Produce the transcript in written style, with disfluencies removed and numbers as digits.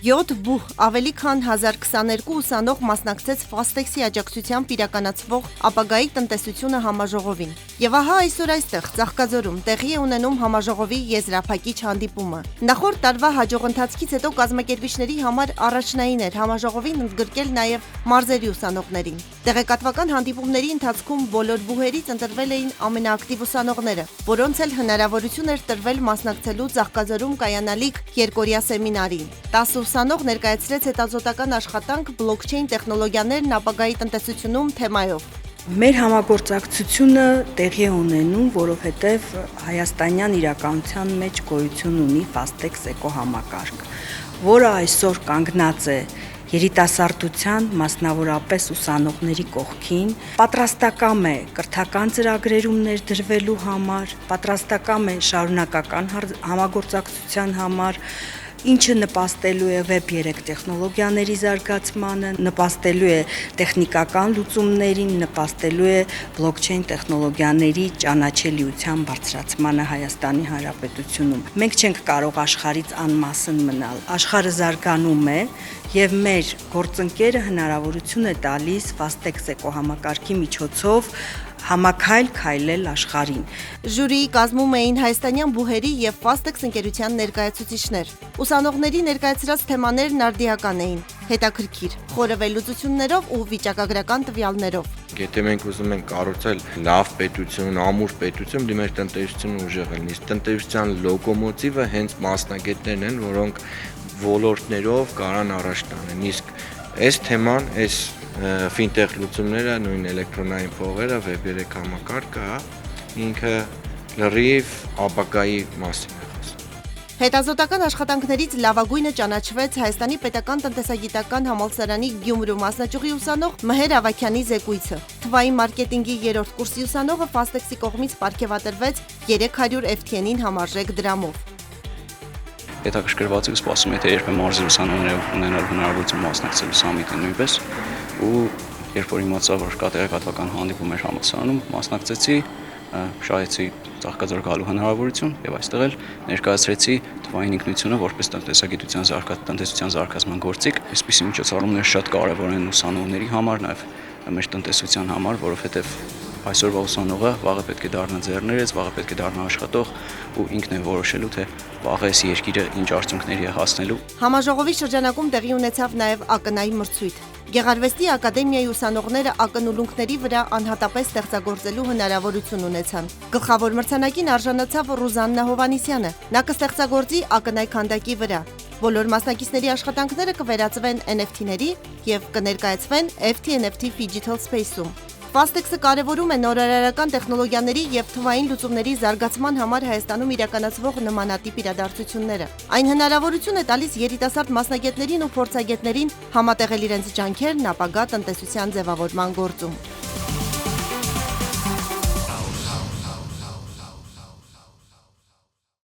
7 բուհ ավելի քան 1022 ուսանող մասնակցեց Fastex-ի աջակցությամբ իրականացվող ապագայի տնտեսությունը համաժողովին։ Եվ ահա այսօր այստեղ Ծաղկաձորում տեղի է ունենում համաժողովի եզրափակիչ հանդիպումը։ Նախորդ տարվա հաջողընթացքից հետո կազմակերպիչների համար առաջնային էր համաժողովին ընդգրկել նաև մարզերի ուսանողներին։ Տեղեկատվական հանդիպումների ընթացքում բոլոր բուհերից ընտրվել էին ամենաակտիվ ուսանողները, որոնց էլ հնարավորություն էր տրվել մասնակցելու Ծաղկաձորում կայանալիք երկօրյա սեմինարին։ 10 ուսանող ներկայացրեց հետազոտական աշխատանք բլոքչեյն տեխնոլոգիաներն ապագայի տնտեսությունում թեմայով։ Մեր համագործակցությունը տեղի է ունենում, որովհետև հայաստանյան իրականության մեջ գոյություն ունի Fastex էկոհամակարգ, որը այսօր կանգնած է երիտասարդության, մասնավորապես ուսանողների կողքին, պատրաստակամ է կրթական ծրագրերում ներդրվելու համար, պատրաստակամ է շարունակական համագործակցության համար, ինչը նպաստելու է Web 3 տեխնոլոգիաների զարգացմանը, նպաստելու է տեխնիկական լուծումներին, նպաստելու է բլոքչեյն տեխնոլոգիաների ճանաչելիության բարձրացմանը Հայաստանի Հանրապետությունում։ Մենք չենք կարող աշխարհից անմասն մնալ։ Աշխարհը զարգանում է եւ մեր գործընկերը հնարավորություն է տալիս Fastex էկոհամակարգի միջոցով համակայլ քայլել աշխարհին։ Ժյուրիի կազմում էին հայաստանյան բուհերի եւ Fastex ընկերության ներկայացուցիչներ։ Ուսանողների ներկայացրած թեմաներն արդիական էին, հետաքրքիր, խորը վերլուծություններով ու վիճակագրական տվյալներով։ Եթե մենք ուզում ենք կառուցել լավ պետություն, ամուր պետություն, դե մեր տնտեսությունը ուժեղ է։ Իսկ տնտեսության լոկոմոտիվը հենց մասնագետներն են, որոնք ոլորտներով կարան առաջ տանեն։ Իսկ այս թեման, այս ֆինտեխ լուծումները, նույն էլեկտրոնային փողերը, Web 3 համակարգը, ինքը լրիվ ապագայի մասին է խոսում։ Հետազոտական աշխատանքներից լավագույնը ճանաչվեց Հայաստանի պետական տնտեսագիտական համալսարանի Գյումրու մասնաճյուղի ուսանող Մհեր Ավագյանի զեկույցը։ Թվային մարքեթինգի 3-րդ կուրսի ուսանողը Fastex-ի կողմից պարգևատրվեց 300 FTN-ին համարժեք դրամով։ Հետաքրքրված եմ սպասում, եթե երբ մարզի ուսանողները ունենալ հնարավորություն մասնակցելու սամիտին նույնպես, ու երբ որ իմացա, որ կա տեղեկատվական հանդիպում էր համալսարանում, մասնակցեցի, շահեցի Ծաղկաձոր գալու հնարավորություն եւ այստեղ էլ ներկայացրեցի թվային ինքնությունը որպես տնտեսության զարգացման գործիք։ Այսպիսի միջոցառումներ շատ կարեւոր են ուսանողների համար, նաեւ մեր տնտեսության համար, որովհետեւ այսօրվա ուսանողը վաղը պետք է դառնա ձեռներեց, վաղը պետք է դառնա աշխատող ու ինքն է որոշելու, թե վաղը այս երկիրը ինչ արդյունքների է հասնելու։ Համաժողովի շրջանակում տեղի ունեցավ նաև ակնայի մրցույթ։ Գեղարվեստի ակադեմիայի ուսանողները ակնուլունքների վրա անհատապես ստեղծագործելու հնարավորություն ունեցան։ Գլխավոր մրցանակին արժանացավ Ռուզաննա Հովանիսյանը։ Նա կստեղծագործի ակնայ քանդակի վրա։ Բոլոր մասնակիցների աշխատանքները կվերածվեն NFT-ների եւ կներկայացվեն FT-NFT Digital Space-ում։ Fastex-ը կարևորում է նորարարական տեխնոլոգիաների եւ թվային լուծումների զարգացման համար Հայաստանում իրականացվող նմանատիպ իրադարձությունները։ Այն հնարավորություն է տալիս երիտասարդ մասնագետներին ու փորձագետներին համատեղել իրենց ջանքերն ապագա տնտեսության ձևավորման գործում։